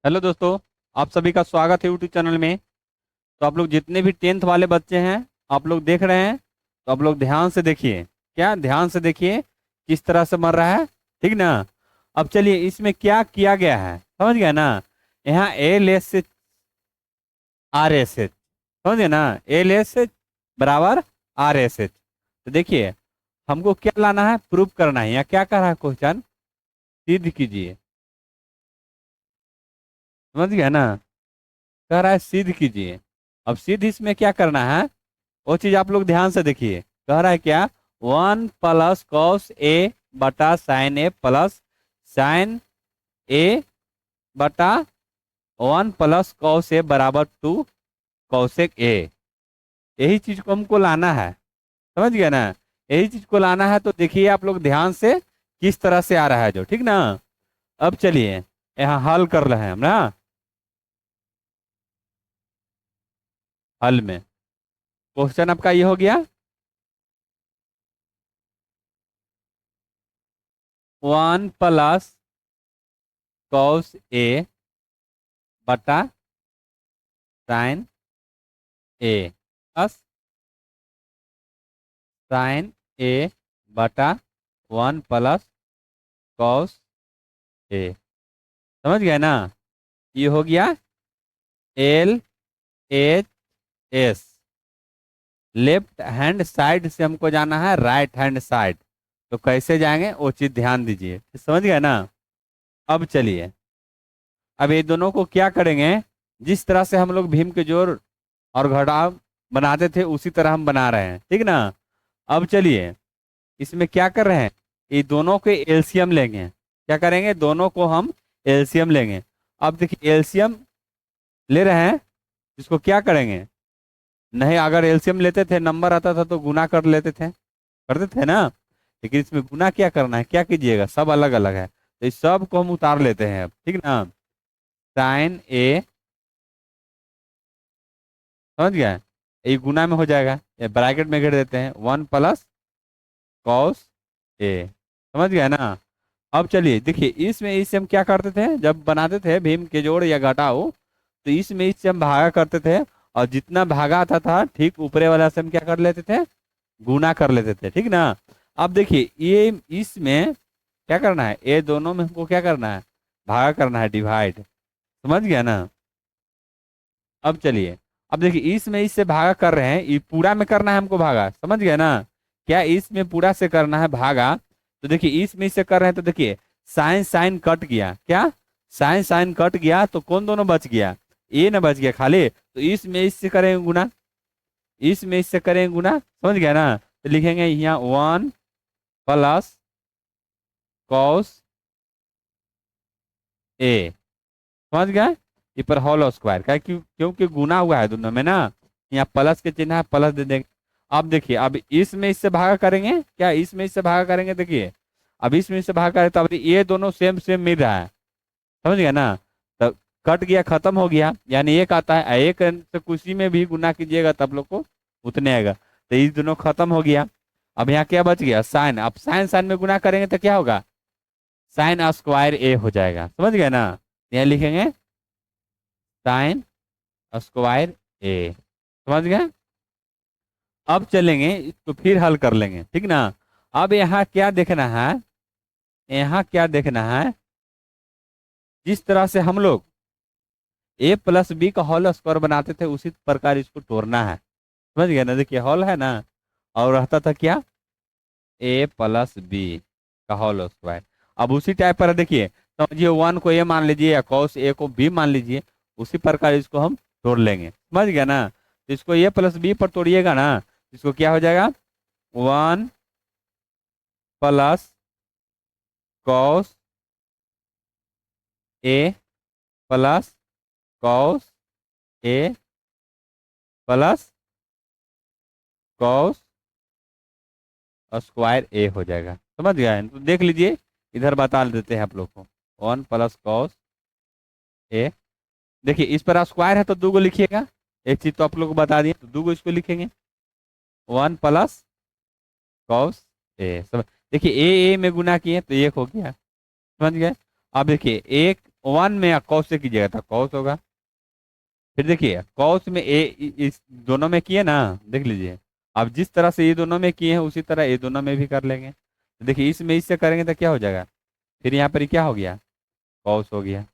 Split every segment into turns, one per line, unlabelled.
Hello दोस्तों। आप सभी का स्वागत है यूट्यूब चैनल में। तो आप लोग जितने भी टेंथ वाले बच्चे हैं, आप लोग देख रहे हैं, तो आप लोग ध्यान से देखिए। क्या ध्यान से देखिए किस तरह से मर रहा है, ठीक ना। अब चलिए इसमें क्या किया गया है, समझ गया ना। यहाँ एल एस से आर एस एच, समझ गए ना। एल एस बराबर आर एस एच। तो देखिए हमको क्या लाना है, प्रूफ करना है। यहाँ क्या कर रहा है क्वेश्चन, सिद्ध कीजिए। समझ गया ना, कह रहा है सिद्ध कीजिए। अब सिद्ध इसमें क्या करना है, वो चीज आप लोग ध्यान से देखिए। कह रहा है क्या, 1 + cos A बटा साइन ए प्लस साइन ए बटा 1 + cos A बराबर 2 cosec A। यही चीज को हमको लाना है, समझ गया ना। यही चीज को लाना है, तो देखिए आप लोग ध्यान से किस तरह से आ रहा है जो, ठीक ना। अब चलिए यहाँ हल कर रहे हैं हम ना। हल में क्वेश्चन आपका ये हो गया, 1 + cos A बटा साइन ए प्लस साइन ए बटा 1 + cos A। समझ गए ना। ये हो गया LHS। लेफ्ट हैंड साइड से हमको जाना है राइट हैंड साइड, तो कैसे जाएंगे वो चीज ध्यान दीजिए, समझ गए ना। अब चलिए, अब ये दोनों को क्या करेंगे, जिस तरह से हम लोग भीम के जोड़ और घटाव बनाते थे उसी तरह हम बना रहे हैं, ठीक ना। अब चलिए इसमें क्या कर रहे हैं, ये दोनों के एलसीएम लेंगे। क्या करेंगे, दोनों को हम एलसीएम लेंगे। अब देखिए एलसीएम ले रहे हैं, इसको क्या करेंगे, नहीं अगर एलसीएम लेते थे नंबर आता था तो गुना कर लेते थे, करते थे ना। लेकिन इसमें गुना क्या करना है, क्या कीजिएगा, सब अलग अलग है, तो इस सब को हम उतार लेते हैं अब, ठीक ना। साइन ए, समझ गया, ये गुना में हो जाएगा, ये ब्रैकेट में घेर देते हैं 1 + cos A। समझ गया ना। अब चलिए देखिए, इसमें इससे हम क्या करते थे जब बनाते थे भीम के जोड़ या घटाओ, तो इसमें इससे हम भागा करते थे, और जितना भागा आता था ठीक ऊपरे वाला से हम क्या कर लेते थे, गुना कर लेते थे, ठीक ना। अब देखिए ये इसमें क्या करना है, ये दोनों में हमको क्या करना है, भागा करना है, डिवाइड। समझ गया ना। अब चलिए, अब देखिए इसमें इससे भागा कर रहे हैं, ये पूरा में करना है हमको भागा, समझ गया ना। क्या इसमें पूरा से करना है भागा, तो देखिए इसमें इससे कर रहे हैं, तो देखिए साइन साइन कट गया, क्या साइन साइन कट गया, तो कौन दोनों बच गया, ए ना बच गया खाली, तो इसमें इससे करेंगे गुना, इसमें इससे करेंगे गुना, समझ गया ना। तो लिखेंगे यहाँ 1 + cos A, समझ गए। ये पर होल स्क्वायर का क्योंकि गुना हुआ है दोनों में ना, यहाँ प्लस के चिन्ह है, प्लस दे देंगे। अब देखिए, अब इसमें इससे भागा करेंगे, क्या इसमें इससे भागा करेंगे, देखिए अब इसमें इससे भागा करें तो अब ये दोनों सेम सेम मिल रहा है, समझ गया ना। तो कट गया, खत्म हो गया, यानी एक आता है, एक से कुछ में भी गुना कीजिएगा तब लोग को उतने आएगा, तो ये दोनों खत्म हो गया। अब यहाँ क्या बच गया, साइन। अब साइन साइन में गुना करेंगे तो क्या होगा, साइन स्क्वायर ए हो जाएगा, समझ गए ना। यहाँ लिखेंगे साइन स्क्वायर ए, समझ गए। अब चलेंगे इसको फिर हल कर लेंगे, ठीक ना। अब यहाँ क्या देखना है, यहाँ क्या देखना है, जिस तरह से हम लोग A + B का होल स्क्वायर बनाते थे उसी प्रकार इसको तोड़ना है, समझ गए ना। देखिए होल है ना, और रहता था क्या, A + B का होल स्क्वायर। अब उसी टाइप पर देखिए, समझिए 1 को A मान लीजिए या cos A को B मान लीजिए, उसी प्रकार इसको हम तोड़ लेंगे, समझ गया ना। तो इसको A + B पर तोड़िएगा ना, इसको क्या हो जाएगा, 1 + cos A + cos A plus cos square A हो जाएगा, समझ गया। तो देख लीजिए, इधर बता देते हैं आप लोग को, 1 + cos A। देखिए इस पर स्क्वायर है तो दो गो लिखिएगा, एक चीज तो आप लोग को बता दिए, तो दो गो इसको लिखेंगे, 1 + cos A। सब देखिए ए में गुना किए तो एक हो गया, समझ गए। अब देखिए एक वन में या कॉस से कीजिएगा तो कॉस होगा। फिर देखिए कॉस में ए इस दोनों में किए ना, देख लीजिए। अब जिस तरह से ये दोनों में किए हैं उसी तरह ये दोनों में भी कर लेंगे। तो देखिए इसमें इससे करेंगे तो क्या हो जाएगा, फिर यहाँ पर ये क्या हो गया, कॉस हो गया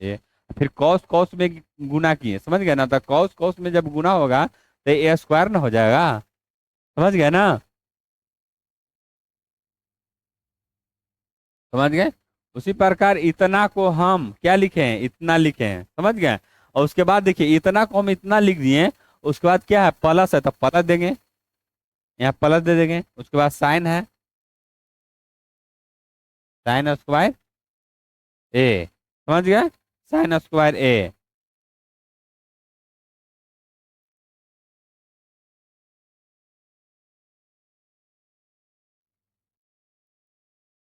ये। फिर कॉस कॉस में गुना किए, समझ गए ना, तो कॉस कॉस में जब गुना होगा तो ए स्क्वायर ना हो जाएगा, समझ गए ना, समझ गए। उसी प्रकार इतना को हम क्या लिखे हैं, इतना लिखे हैं, समझ गए। और उसके बाद देखिए इतना को हम इतना लिख दिए, उसके बाद क्या है, प्लस है तो प्लस देंगे, यहाँ प्लस दे देंगे। उसके बाद साइन है, साइन स्क्वायर ए, समझ गए, साइन स्क्वायर ए।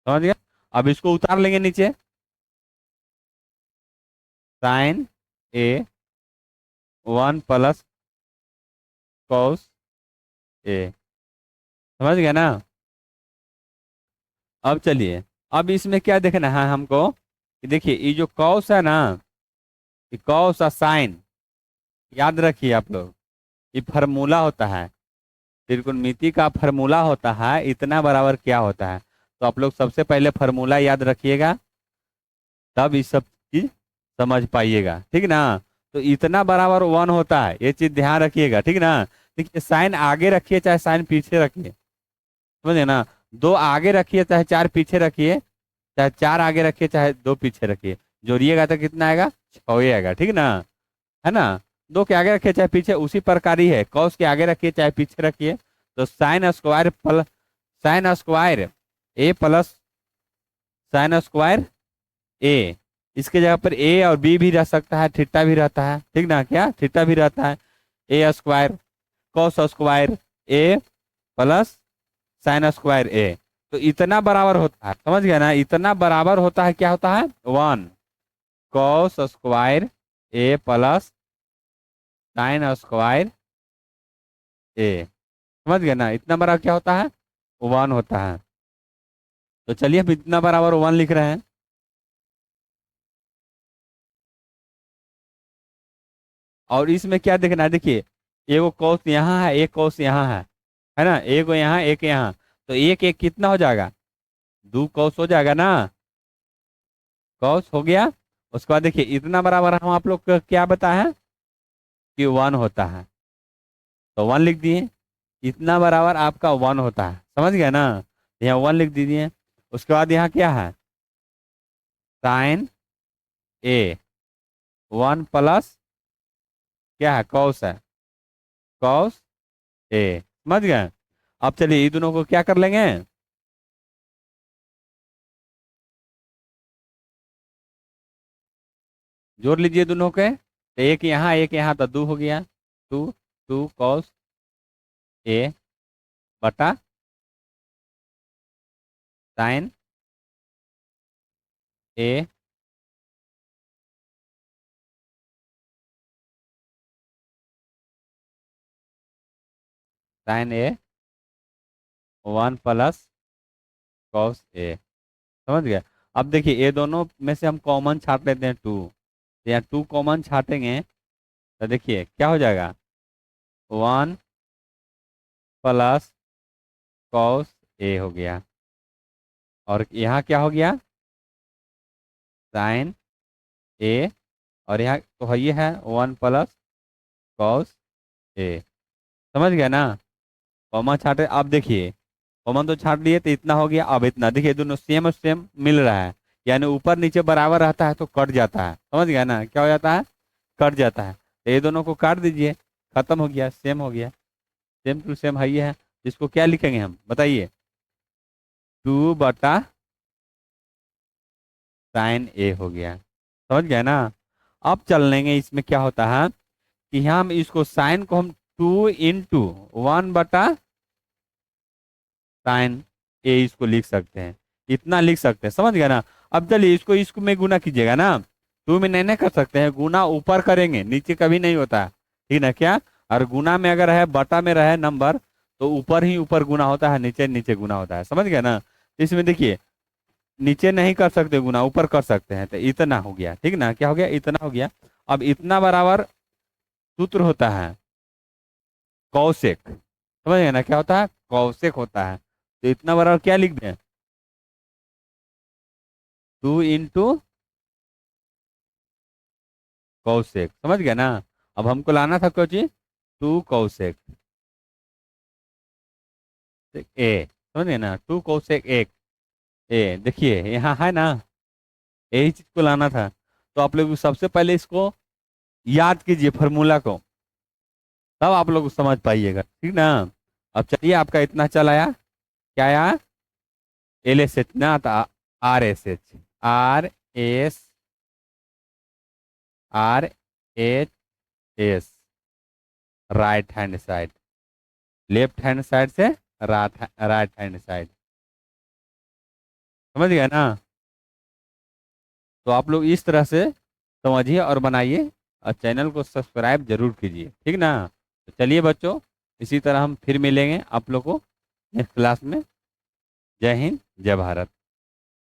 समझ गए। अब इसको उतार लेंगे नीचे, sign A one plus cos A, समझ गए ना। अब चलिए, अब इसमें क्या देखना है हमको, कि देखिए ये जो कॉस है ना, ये कॉस और साइन, याद रखिए आप लोग, ये फार्मूला होता है, त्रिकोणमिति का फार्मूला होता है इतना बराबर क्या होता है। तो आप लोग सबसे पहले फार्मूला याद रखिएगा, तब ये सब चीज समझ पाइएगा, ठीक ना। तो इतना बराबर वन होता है, ये चीज ध्यान रखिएगा, ठीक ना। देखिए साइन आगे रखिए चाहे साइन पीछे रखिए, समझे ना, दो आगे रखिए चाहे चार पीछे रखिए, चाहे चार आगे रखिए चाहे दो पीछे रखिए, जोड़िएगा तो कितना आएगा, छः आएगा, ठीक ना, है ना। दो के आगे रखिए चाहे पीछे, उसी प्रकार ही है, कॉस के आगे रखिए चाहे पीछे रखिए। तो sine square plus sine square A plus sine square A, इसके जगह पर ए और बी भी रह सकता है, थीटा भी रहता है, ठीक ना, क्या थीटा भी रहता है। ए square cos square A plus sine square ए, तो इतना बराबर होता है, समझ गया ना, इतना बराबर होता है, क्या होता है, one cos square A plus sine square ए, समझ गया ना, इतना बराबर क्या होता है, वन होता है। तो चलिए अब इतना बराबर वन लिख रहे हैं। और इसमें क्या देखना है, देखिए एगो कॉस यहाँ है, एक कॉस यहाँ है ना, एगो यहाँ एक यहाँ, तो एक एक कितना हो जाएगा, दो कॉस हो जाएगा ना, कॉस हो गया। उसके बाद देखिए इतना बराबर हम आप लोग को क्या बताया कि वन होता है, तो वन लिख दिए, इतना बराबर आपका वन होता है, समझ गए ना, यहाँ वन लिख दीजिए। उसके बाद यहाँ क्या है, साइन ए वन प्लस क्या है, कॉस है, कॉस ए, समझ गए। अब चलिए ये दोनों को क्या कर लेंगे, जोड़ लीजिए दोनों के, तो एक यहाँ तो दो हो गया, टू टू कॉस ए बटा sign A sign A one plus cos A, समझ गए। अब देखिए ये दोनों में से हम कॉमन छाट लेते हैं टू, तो यहाँ टू कॉमन छाटेंगे तो देखिए क्या हो जाएगा, वन प्लस कॉस ए हो गया, और यहाँ क्या हो गया, साइन ए, और यहाँ तो ये है वन प्लस कॉस ए, समझ गया ना। कॉमन छाटे, अब देखिए कॉमन तो छाट लिए तो इतना हो गया, अब इतना, देखिए दोनों सेम सेम मिल रहा है, यानी ऊपर नीचे बराबर रहता है तो कट जाता है, समझ गया ना, क्या हो जाता है, कट जाता है। तो ये दोनों को काट दीजिए, खत्म हो गया, सेम हो गया, सेम टू सेम है ये है। इसको क्या लिखेंगे हम बताइए, टू बटा साइन ए हो गया, समझ गया ना। अब चल लेंगे, इसमें क्या होता है कि यहाँ हम इसको साइन को हम टू इंटू वन बटा साइन ए इसको लिख सकते हैं, इतना लिख सकते हैं, समझ गया ना। अब चलिए इसको इसको में गुना कीजिएगा ना, टू में नहीं कर सकते हैं, गुना ऊपर करेंगे नीचे कभी नहीं होता है, ठीक ना, क्या, और गुना में अगर है बटा में रहे नंबर तो ऊपर ही ऊपर गुना होता है, नीचे नीचे गुना होता है, समझ गया ना। इसमें देखिए नीचे नहीं कर सकते गुना, ऊपर कर सकते हैं, तो इतना हो गया, ठीक ना, क्या हो गया, इतना हो गया। अब इतना बराबर सूत्र होता है कौशिक, समझ गए ना, क्या होता है, कौशिक होता है। तो इतना बराबर क्या लिख दें, 2 इंटू कौशिक, समझ गया ना। अब हमको लाना था क्या चीज, 2 कौशिक ए, समझ गए ना, 2 कौशिक ए, देखिए यहाँ है ना, यही चीज को लाना था। तो आप लोग सबसे पहले इसको याद कीजिए फॉर्मूला को, तब आप लोग समझ पाइएगा, ठीक ना। अब चलिए, आपका इतना चल आया, क्या आया, LSH ना था, RSH, RHS, right hand side, left hand side से राइट हैंड साइड, समझ गए ना। तो आप लोग इस तरह से समझिए और बनाइए, और चैनल को सब्सक्राइब जरूर कीजिए, ठीक ना। तो चलिए बच्चों, इसी तरह हम फिर मिलेंगे आप लोग को नेक्स्ट क्लास में। जय हिंद, जय भारत।